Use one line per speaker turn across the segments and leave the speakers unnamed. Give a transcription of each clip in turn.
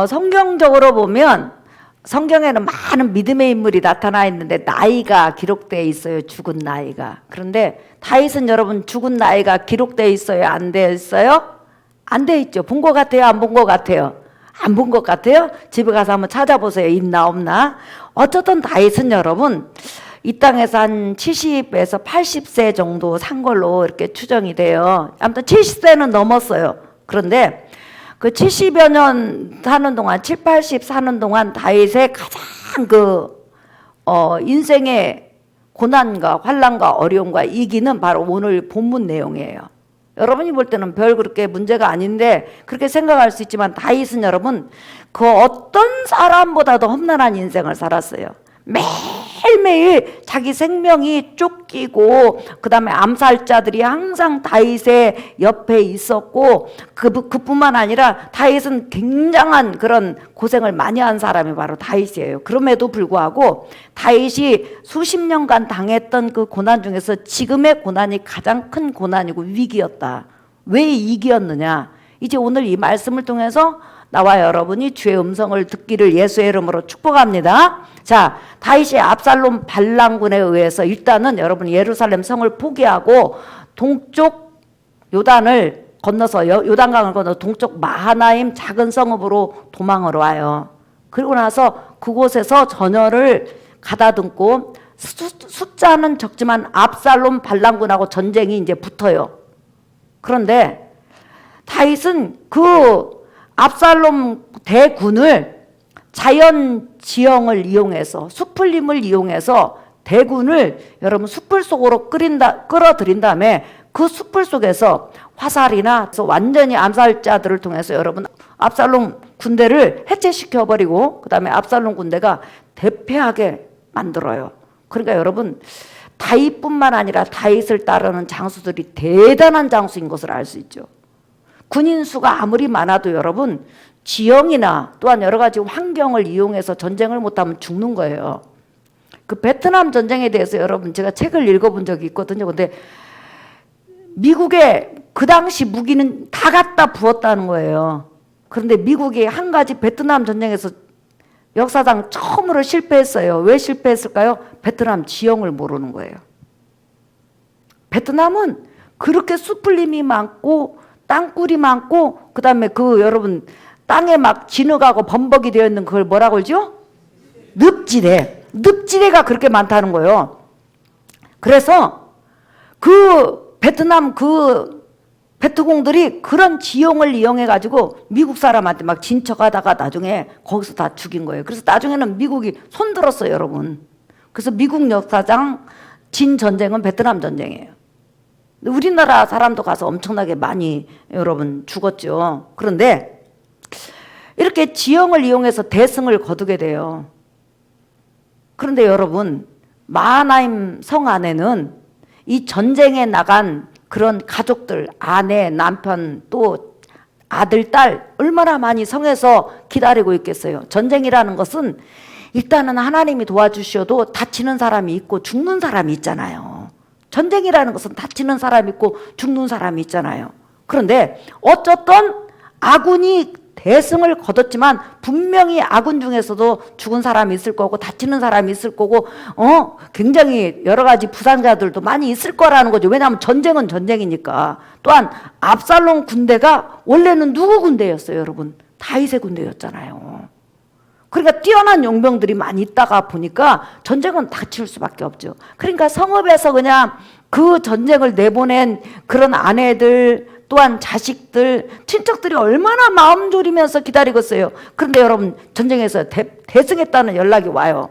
성경적으로 보면 성경에는 많은 믿음의 인물이 나타나 있는데 나이가 기록되어 있어요. 죽은 나이가. 그런데 다윗은 여러분 죽은 나이가 기록되어 있어요? 안 되어 있어요? 안 되어 있죠. 본 것 같아요? 안 본 것 같아요? 안 본 것 같아요? 집에 가서 한번 찾아보세요. 있나 없나? 어쨌든 다윗은 여러분 이 땅에서 한 70에서 80세 정도 산 걸로 이렇게 추정이 돼요. 아무튼 70세는 넘었어요. 그런데 그 70여 년 사는 동안 7, 80 사는 동안 다윗의 가장 인생의 고난과 환난과 어려움과 이기는 바로 오늘 본문 내용이에요. 여러분이 볼 때는 별 그렇게 문제가 아닌데 그렇게 생각할 수 있지만 다윗은 여러분 그 어떤 사람보다도 험난한 인생을 살았어요. 매일매일 자기 생명이 쫓기고 그 다음에 암살자들이 항상 다윗의 옆에 있었고 그뿐만 아니라 다윗은 굉장한 그런 고생을 많이 한 사람이 바로 다윗이에요. 그럼에도 불구하고 다윗이 수십 년간 당했던 그 고난 중에서 지금의 고난이 가장 큰 고난이고 위기였다. 왜 위기였느냐? 이제 오늘 이 말씀을 통해서 나와 여러분이 주의 음성을 듣기를 예수의 이름으로 축복합니다. 자, 다윗이 압살롬 반란군에 의해서 일단은 여러분 예루살렘 성을 포기하고 동쪽 요단을 건너서 요단강을 건너 동쪽 마하나임 작은 성읍으로 도망을 와요. 그리고 나서 그곳에서 전열을 가다듬고 숫자는 적지만 압살롬 반란군하고 전쟁이 이제 붙어요. 그런데 다윗은 그 압살롬 대군을 자연 지형을 이용해서 수풀림을 이용해서 대군을 여러분 수풀 속으로 끌어들인 다음에 그 수풀 속에서 화살이나 완전히 암살자들을 통해서 여러분 압살롬 군대를 해체시켜버리고 그 다음에 압살롬 군대가 대패하게 만들어요. 그러니까 여러분 다윗뿐만 아니라 다윗을 따르는 장수들이 대단한 장수인 것을 알 수 있죠. 군인 수가 아무리 많아도 여러분 지형이나 또한 여러 가지 환경을 이용해서 전쟁을 못하면 죽는 거예요. 그 베트남 전쟁에 대해서 여러분 제가 책을 읽어본 적이 있거든요. 근데 미국의 그 당시 무기는 다 갖다 부었다는 거예요. 그런데 미국이 한 가지 베트남 전쟁에서 역사상 처음으로 실패했어요. 왜 실패했을까요? 베트남 지형을 모르는 거예요. 베트남은 그렇게 수풀림이 많고 땅굴이 많고 그 다음에 여러분 땅에 막 진흙하고 범벅이 되어 있는 그걸 뭐라고 그러죠? 늪지대가 그렇게 많다는 거예요. 그래서 그 베트남 베트공들이 그런 지형을 이용해 가지고 미국 사람한테 막 진척하다가 나중에 거기서 다 죽인 거예요. 그래서 나중에는 미국이 손들었어요, 여러분. 그래서 미국 역사상 진 전쟁은 베트남 전쟁이에요. 우리나라 사람도 가서 엄청나게 많이 여러분 죽었죠. 그런데 이렇게 지형을 이용해서 대승을 거두게 돼요. 그런데 여러분 마하나임 성 안에는 이 전쟁에 나간 그런 가족들, 아내, 남편, 또 아들, 딸 얼마나 많이 성에서 기다리고 있겠어요. 전쟁이라는 것은 일단은 하나님이 도와주셔도 다치는 사람이 있고 죽는 사람이 있잖아요. 전쟁이라는 것은 다치는 사람이 있고 죽는 사람이 있잖아요. 그런데 어쨌든 아군이 대승을 거뒀지만 분명히 아군 중에서도 죽은 사람이 있을 거고 다치는 사람이 있을 거고 굉장히 여러 가지 부상자들도 많이 있을 거라는 거죠. 왜냐하면 전쟁은 전쟁이니까. 또한 압살롬 군대가 원래는 누구 군대였어요, 여러분? 다윗의 군대였잖아요. 그러니까 뛰어난 용병들이 많이 있다가 보니까 전쟁은 닥칠 수밖에 없죠. 그러니까 성읍에서 그냥 그 전쟁을 내보낸 그런 아내들 또한 자식들, 친척들이 얼마나 마음 졸이면서 기다리고 있어요. 그런데 여러분 전쟁에서 대승했다는 연락이 와요.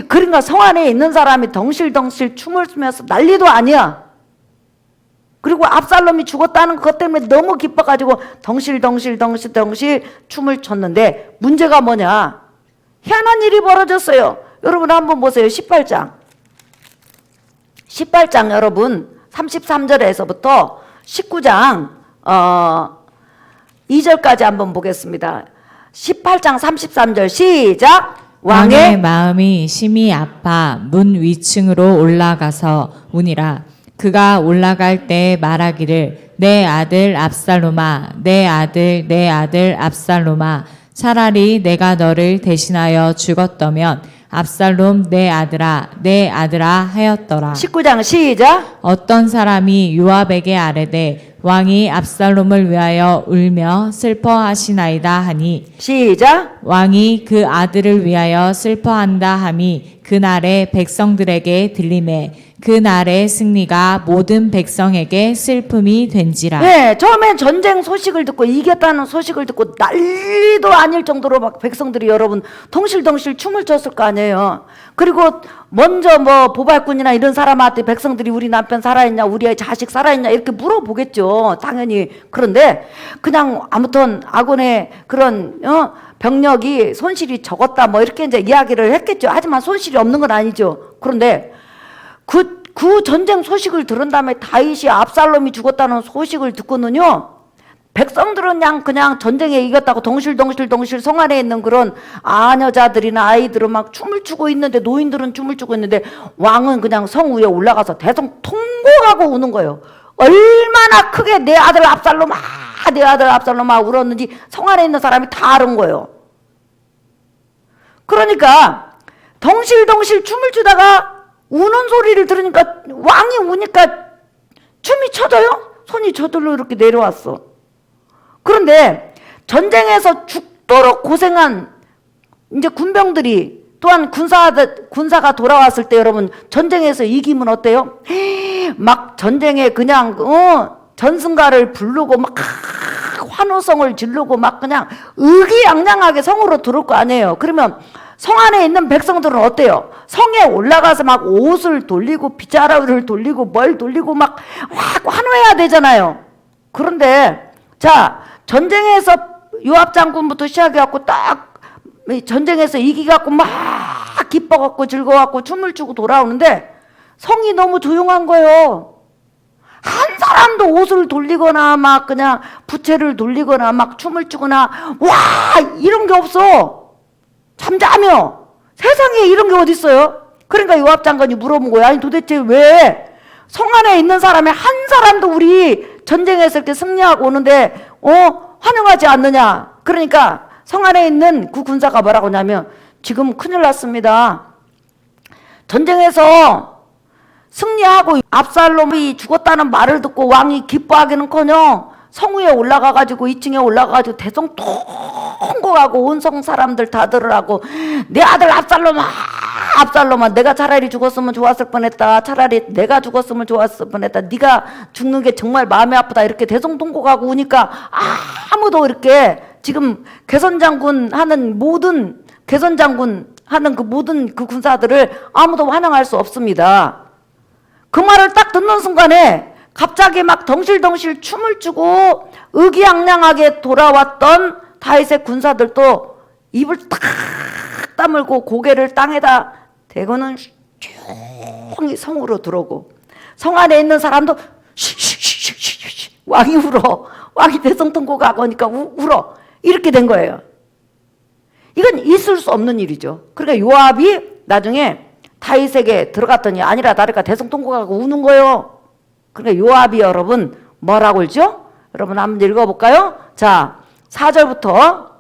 그러니까 성 안에 있는 사람이 덩실덩실 춤을 추면서 난리도 아니야. 그리고 압살롬이 죽었다는 것 때문에 너무 기뻐가지고 덩실덩실 춤을 췄는데 문제가 뭐냐? 희한한 일이 벌어졌어요. 여러분 한번 보세요. 18장 여러분 33절에서부터 19장 2절까지 한번 보겠습니다. 18장 33절 시작.
왕의 마음이 심히 아파 문 위층으로 올라가서 우니라. 그가 올라갈 때 말하기를 내 아들 압살롬아, 내 아들, 내 아들 압살롬아, 차라리 내가 너를 대신하여 죽었더면 압살롬 내 아들아 하였더라.
19장 시작.
어떤 사람이 요압에게 아뢰되 왕이 압살롬을 위하여 울며 슬퍼하시나이다 하니
시작.
왕이 그 아들을 위하여 슬퍼한다 함이 그날의 백성들에게 들리매 그날의 승리가 모든 백성에게 슬픔이 된지라.
네, 처음엔 전쟁 소식을 듣고 이겼다는 소식을 듣고 난리도 아닐 정도로 막 백성들이 여러분 덩실덩실 춤을 췄을 거 아니에요. 그리고 먼저 뭐 보발꾼이나 이런 사람한테 백성들이 우리 남편 살아있냐, 우리 자식 살아있냐 이렇게 물어보겠죠. 당연히. 그런데 그냥 아무튼 아군의 그런 병력이 손실이 적었다 뭐 이렇게 이제 이야기를 했겠죠. 하지만 손실이 없는 건 아니죠. 그런데 그 전쟁 소식을 들은 다음에 다윗이 압살롬이 죽었다는 소식을 듣고는요, 백성들은 그냥 전쟁에 이겼다고 덩실덩실 성 안에 있는 그런 아녀자들이나 아이들은 막 춤을 추고 있는데, 노인들은 춤을 추고 있는데, 왕은 그냥 성 위에 올라가서 대성 통곡하고 우는 거예요. 얼마나 크게 내 아들 압살롬아, 내 아들 압살롬아 울었는지 성 안에 있는 사람이 다 아는 거예요. 그러니까 덩실덩실 춤을 추다가 우는 소리를 들으니까, 왕이 우니까 춤이 춰져요? 손이 저절로 이렇게 내려왔어. 그런데 전쟁에서 죽도록 고생한 이제 군병들이, 또한 군사가 돌아왔을 때 여러분 전쟁에서 이기면 어때요? 막 전쟁에 그냥 전승가를 부르고 막 환호성을 지르고 막 그냥 의기양양하게 성으로 들어올 거 아니에요. 그러면 성 안에 있는 백성들은 어때요? 성에 올라가서 막 옷을 돌리고 빗자루를 돌리고 뭘 돌리고 막 환호해야 되잖아요. 그런데 자, 전쟁에서 요압 장군부터 시작해갖고 딱 전쟁에서 이기갖고 막 기뻐갖고 즐거워갖고 춤을 추고 돌아오는데 성이 너무 조용한 거예요. 한 사람도 옷을 돌리거나 막 그냥 부채를 돌리거나 막 춤을 추거나 와 이런 게 없어. 잠자며. 세상에 이런 게 어디 있어요? 그러니까 요압 장관이 물어본 거야. 아니 도대체 왜 성 안에 있는 사람의 한 사람도 우리 전쟁에서 이렇게 승리하고 오는데 환영하지 않느냐. 그러니까 성 안에 있는 그 군사가 뭐라고 하냐면, 지금 큰일 났습니다. 전쟁에서 승리하고 압살롬이 죽었다는 말을 듣고 왕이 기뻐하기는커녕 성 위에 올라가가지고 2층에 올라가가지고 대성 통곡하고 온 성 사람들 다 들으라고, 내 아들 압살롬아 내가 차라리 죽었으면 좋았을 뻔했다. 차라리 내가 죽었으면 좋았을 뻔했다. 네가 죽는 게 정말 마음이 아프다. 이렇게 대성 통곡하고 우니까 아무도 이렇게 지금 개선장군 하는 그 모든 그 군사들을 아무도 환영할 수 없습니다. 그 말을 딱 듣는 순간에 갑자기 막 덩실덩실 춤을 추고 의기양양하게 돌아왔던 다윗의 군사들도 입을 탁 다물고 고개를 땅에다 대고는 조용히 성으로 들어오고, 성 안에 있는 사람도 쉬쉬쉬쉬쉬 왕이 울어. 왕이 대성통곡하고 하니까 울어. 이렇게 된 거예요. 이건 있을 수 없는 일이죠. 그러니까 요압이 나중에 다윗에게 들어갔더니 아니라 다를까 대성통곡하고 우는 거예요. 그러니까 요압이 여러분 뭐라고 했죠? 여러분 한번 읽어볼까요? 자, 4절부터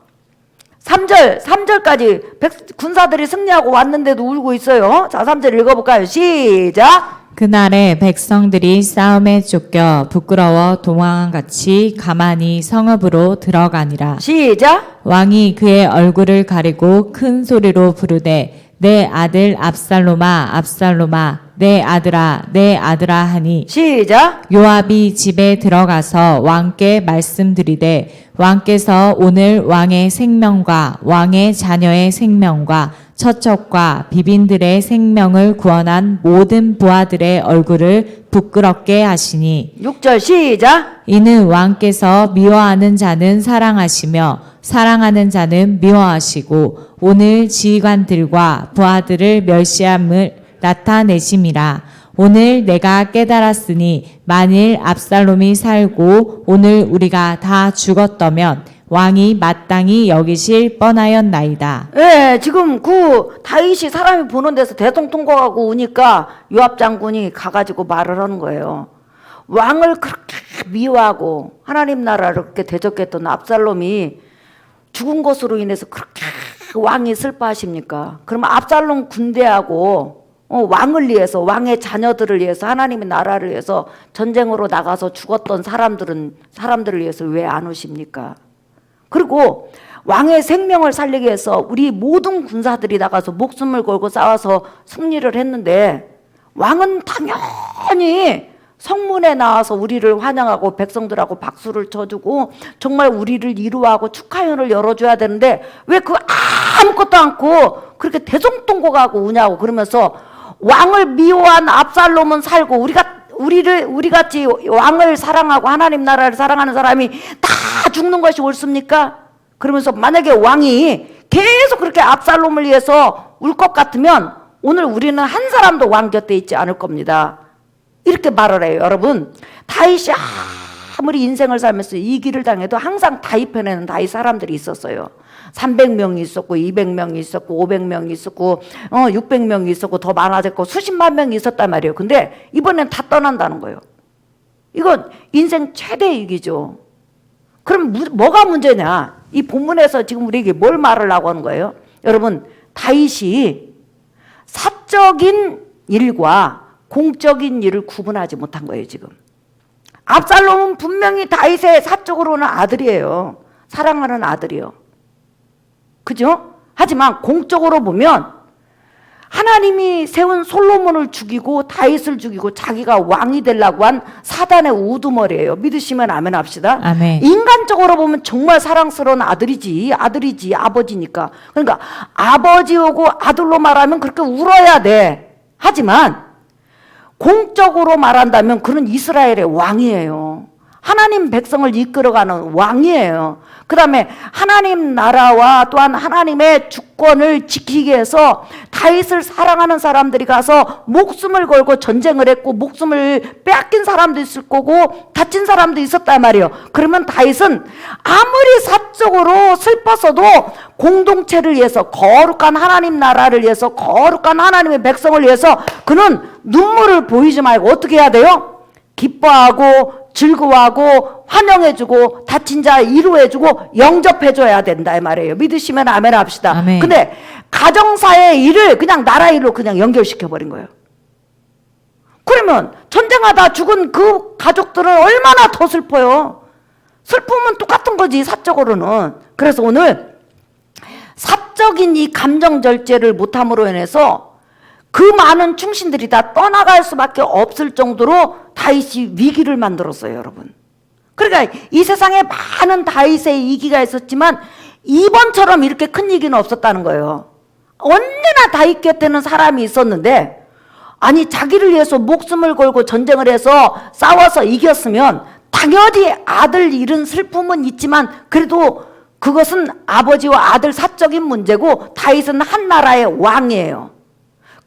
3절까지 군사들이 승리하고 왔는데도 울고 있어요. 자, 3절 읽어볼까요? 시작.
그날에 백성들이 싸움에 쫓겨 부끄러워 도망한같이 가만히 성읍으로 들어가니라.
시작.
왕이 그의 얼굴을 가리고 큰 소리로 부르되 내 아들 압살롬아 압살롬아 내 아들아 하니,
시작.
요압이 집에 들어가서 왕께 말씀드리되 왕께서 오늘 왕의 생명과 왕의 자녀의 생명과 처첩과 비빈들의 생명을 구원한 모든 부하들의 얼굴을 부끄럽게 하시니,
6절 시작.
이는 왕께서 미워하는 자는 사랑하시며 사랑하는 자는 미워하시고 오늘 지휘관들과 부하들을 멸시함을 나타내심이라. 오늘 내가 깨달았으니 만일 압살롬이 살고 오늘 우리가 다 죽었다면 왕이 마땅히 여기실 뻔하였나이다.
예, 지금 그 다윗이 사람이 보는 데서 대통통곡하고 오니까 요압 장군이 가가지고 말을 하는 거예요. 왕을 그렇게 미워하고 하나님 나라를 그렇게 대적했던 압살롬이 죽은 것으로 인해서 그렇게 왕이 슬퍼하십니까? 그러면 압살롬 군대하고 왕을 위해서, 왕의 자녀들을 위해서, 하나님의 나라를 위해서 전쟁으로 나가서 죽었던 사람들을 위해서 왜 안 오십니까? 그리고 왕의 생명을 살리기 위해서 우리 모든 군사들이 나가서 목숨을 걸고 싸워서 승리를 했는데, 왕은 당연히 성문에 나와서 우리를 환영하고 백성들하고 박수를 쳐주고 정말 우리를 위로하고 축하연을 열어줘야 되는데 왜 그 아무것도 않고 그렇게 대성통곡하고 우냐고. 그러면서 왕을 미워한 압살롬은 살고 우리 같이 왕을 사랑하고 하나님 나라를 사랑하는 사람이 다 죽는 것이 옳습니까? 그러면서 만약에 왕이 계속 그렇게 압살롬을 위해서 울 것 같으면 오늘 우리는 한 사람도 왕 곁에 있지 않을 겁니다. 이렇게 말을 해요. 여러분, 다윗이 아무리 인생을 살면서 이 길을 당해도 항상 다윗 편에는 다윗 사람들이 있었어요. 300명이 있었고 200명이 있었고 500명이 있었고 600명이 있었고 더 많아졌고 수십만 명이 있었단 말이에요. 근데 이번엔 다 떠난다는 거예요. 이건 인생 최대 이익이죠. 그럼 뭐가 문제냐? 이 본문에서 지금 우리에게 뭘 말하려고 하는 거예요? 여러분, 다윗이 사적인 일과 공적인 일을 구분하지 못한 거예요. 지금 압살롬은 분명히 다윗의 사적으로는 아들이에요. 사랑하는 아들이요. 그죠? 하지만 공적으로 보면 하나님이 세운 솔로몬을 죽이고 다윗을 죽이고 자기가 왕이 되려고 한 사단의 우두머리예요. 믿으시면 아멘 합시다.
아멘.
인간적으로 보면 정말 사랑스러운 아들이지 아버지니까. 그러니까 아버지하고 아들로 말하면 그렇게 울어야 돼. 하지만 공적으로 말한다면 그는 이스라엘의 왕이에요. 하나님 백성을 이끌어가는 왕이에요. 그 다음에 하나님 나라와 또한 하나님의 주권을 지키기 위해서 다윗을 사랑하는 사람들이 가서 목숨을 걸고 전쟁을 했고 목숨을 빼앗긴 사람도 있을 거고 다친 사람도 있었단 말이에요. 그러면 다윗은 아무리 사적으로 슬퍼서도 공동체를 위해서, 거룩한 하나님 나라를 위해서, 거룩한 하나님의 백성을 위해서 그는 눈물을 보이지 말고 어떻게 해야 돼요? 기뻐하고 즐거워하고 환영해주고 다친 자 위로해주고 영접해줘야 된다 이 말이에요. 믿으시면 아멘 합시다.
아멘.
근데 가정사의 일을 그냥 나라 일로 그냥 연결시켜버린 거예요. 그러면 전쟁하다 죽은 그 가족들은 얼마나 더 슬퍼요. 슬픔은 똑같은 거지 사적으로는. 그래서 오늘 사적인 이 감정 절제를 못함으로 인해서 그 많은 충신들이 다 떠나갈 수밖에 없을 정도로 다윗이 위기를 만들었어요, 여러분. 그러니까 이 세상에 많은 다윗의 위기가 있었지만 이번처럼 이렇게 큰 위기는 없었다는 거예요. 언제나 다윗 곁에는 사람이 있었는데, 아니 자기를 위해서 목숨을 걸고 전쟁을 해서 싸워서 이겼으면 당연히 아들 잃은 슬픔은 있지만 그래도 그것은 아버지와 아들 사적인 문제고 다윗은 한 나라의 왕이에요.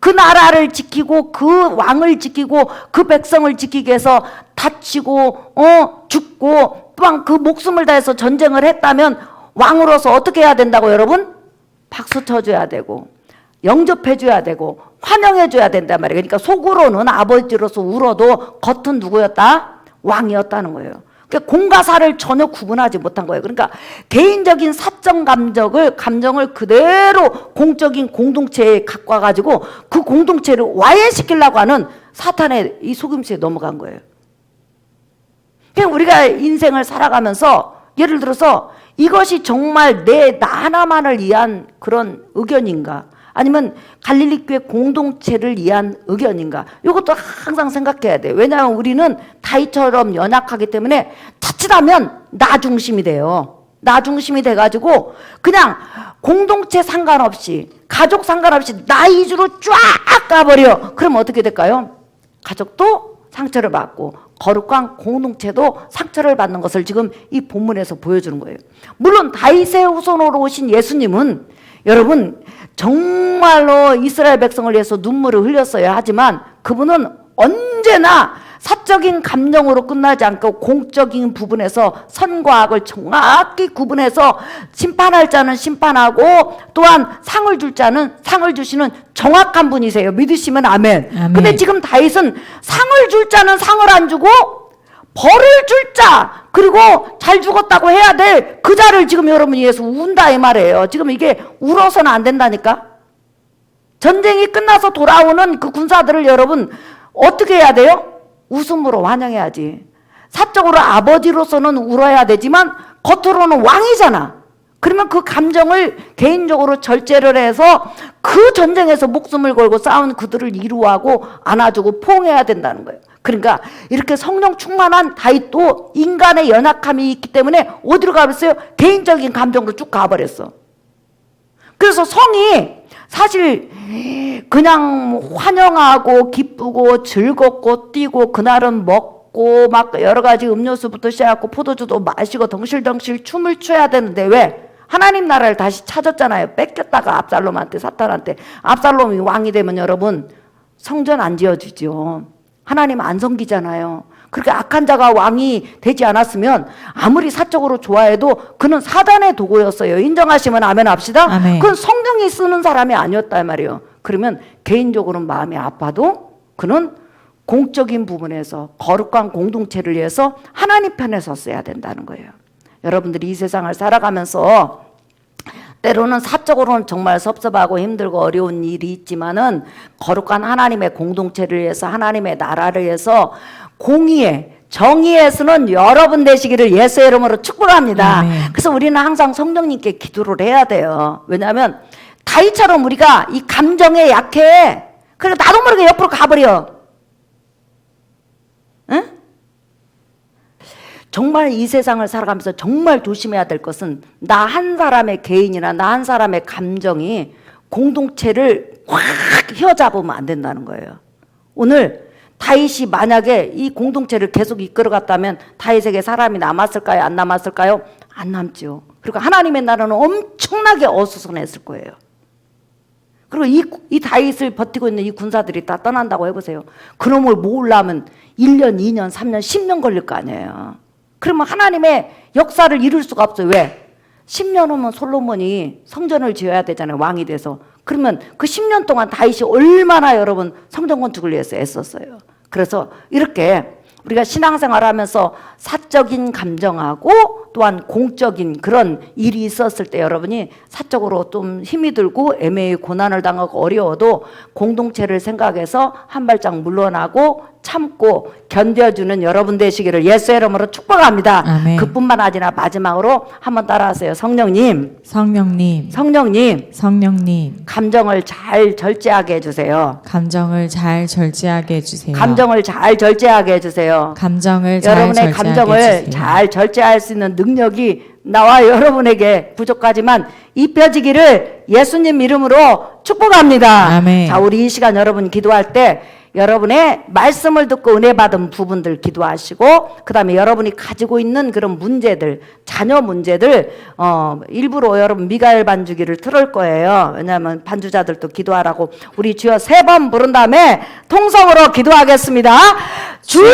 그 나라를 지키고 그 왕을 지키고 그 백성을 지키기 위해서 다치고 죽고 또한 그 목숨을 다해서 전쟁을 했다면 왕으로서 어떻게 해야 된다고 여러분? 박수 쳐줘야 되고 영접해줘야 되고 환영해줘야 된단 말이에요. 그러니까 속으로는 아버지로서 울어도 겉은 누구였다? 왕이었다는 거예요. 그러니까 공과 사를 전혀 구분하지 못한 거예요. 그러니까 개인적인 사적 감정을 그대로 공적인 공동체에 갖고 와가지고 그 공동체를 와해시키려고 하는 사탄의 이 속임수에 넘어간 거예요. 그냥 우리가 인생을 살아가면서 예를 들어서 이것이 정말 나 하나만을 위한 그런 의견인가? 아니면 갈릴리 교회 공동체를 위한 의견인가? 이것도 항상 생각해야 돼요. 왜냐하면 우리는 다윗처럼 연약하기 때문에 자칫하면 나 중심이 돼요. 나 중심이 돼가지고 그냥 공동체 상관없이 가족 상관없이 나 위주로 쫙 가버려. 그럼 어떻게 될까요? 가족도 상처를 받고 거룩한 공동체도 상처를 받는 것을 지금 이 본문에서 보여주는 거예요. 물론 다윗의 후손으로 오신 예수님은 여러분 정말로 이스라엘 백성을 위해서 눈물을 흘렸어야 하지만 그분은 언제나 사적인 감정으로 끝나지 않고 공적인 부분에서 선과 악을 정확히 구분해서 심판할 자는 심판하고 또한 상을 줄 자는 상을 주시는 정확한 분이세요. 믿으시면 아멘.
아멘.
근데 지금 다윗은 상을 줄 자는 상을 안 주고 벌을 줄 자, 그리고 잘 죽었다고 해야 될 그 자를 지금 여러분이 위해서 운다 이 말이에요. 지금 이게 울어서는 안 된다니까. 전쟁이 끝나서 돌아오는 그 군사들을 여러분 어떻게 해야 돼요? 웃음으로 환영해야지. 사적으로 아버지로서는 울어야 되지만 겉으로는 왕이잖아. 그러면 그 감정을 개인적으로 절제를 해서 그 전쟁에서 목숨을 걸고 싸운 그들을 이루하고 안아주고 포옹해야 된다는 거예요. 그러니까 이렇게 성령 충만한 다윗도 인간의 연약함이 있기 때문에 어디로 가버렸어요? 개인적인 감정으로 쭉 가버렸어. 그래서 성이 사실 그냥 환영하고 기쁘고 즐겁고 뛰고 그날은 먹고 막 여러 가지 음료수부터 시작하고 포도주도 마시고 덩실덩실 춤을 춰야 되는데 왜? 하나님 나라를 다시 찾았잖아요. 뺏겼다가 압살롬한테, 사탄한테. 압살롬이 왕이 되면 여러분 성전 안 지어주죠. 하나님 안 섬기잖아요. 그렇게 악한 자가 왕이 되지 않았으면 아무리 사적으로 좋아해도 그는 사단의 도구였어요. 인정하시면 아멘 합시다.
아멘.
그건 성경이 쓰는 사람이 아니었단 말이에요. 그러면 개인적으로는 마음이 아파도 그는 공적인 부분에서 거룩한 공동체를 위해서 하나님 편에 섰어야 된다는 거예요. 여러분들이 이 세상을 살아가면서 때로는 사적으로는 정말 섭섭하고 힘들고 어려운 일이 있지만은 거룩한 하나님의 공동체를 위해서 하나님의 나라를 위해서 공의에 정의에서는 여러분 되시기를 예수의 이름으로 축복합니다.
아멘.
그래서 우리는 항상 성령님께 기도를 해야 돼요. 왜냐하면 다윗처럼 우리가 이 감정에 약해. 그러니까 나도 모르게 옆으로 가버려. 응? 정말 이 세상을 살아가면서 정말 조심해야 될 것은 나 한 사람의 개인이나 나 한 사람의 감정이 공동체를 확 휘어잡으면 안 된다는 거예요. 오늘 다윗이 만약에 이 공동체를 계속 이끌어갔다면 다윗에게 사람이 남았을까요? 안 남았을까요? 안 남죠. 그리고 하나님의 나라는 엄청나게 어수선했을 거예요. 그리고 이 다윗을 버티고 있는 이 군사들이 다 떠난다고 해보세요. 그놈을 모으려면 1년, 2년, 3년, 10년 걸릴 거 아니에요. 그러면 하나님의 역사를 이룰 수가 없어요. 왜? 10년 후면 솔로몬이 성전을 지어야 되잖아요. 왕이 돼서. 그러면 그 10년 동안 다윗이 얼마나 여러분 성전 건축을 위해서 애썼어요. 그래서 이렇게 우리가 신앙생활 하면서 사적인 감정하고 또한 공적인 그런 일이 있었을 때 여러분이 사적으로 좀 힘이 들고 애매히 고난을 당하고 어려워도 공동체를 생각해서 한 발짝 물러나고 참고 견뎌주는 여러분 되시기를 예수의 이름으로 축복합니다.
아멘.
그뿐만 아니라 마지막으로 한번 따라하세요. 성령님,
성령님,
성령님,
성령님,
감정을 잘 절제하게 해주세요.
감정을 잘 절제하게 해주세요.
감정을 잘 절제하게 해주세요.
감정을 잘
여러분의
절제하게
감정을
해주세요.
잘 절제할 수 있는 능력이 나와 여러분에게 부족하지만 입혀지기를 예수님 이름으로 축복합니다.
아멘.
자, 우리 이 시간 여러분 기도할 때 여러분의 말씀을 듣고 은혜 받은 부분들 기도하시고 그 다음에 여러분이 가지고 있는 그런 문제들 자녀 문제들 일부러 여러분 미가엘 반주기를 틀을 거예요. 왜냐하면 반주자들도 기도하라고 우리 주여 3번 부른 다음에 통성으로 기도하겠습니다. 주여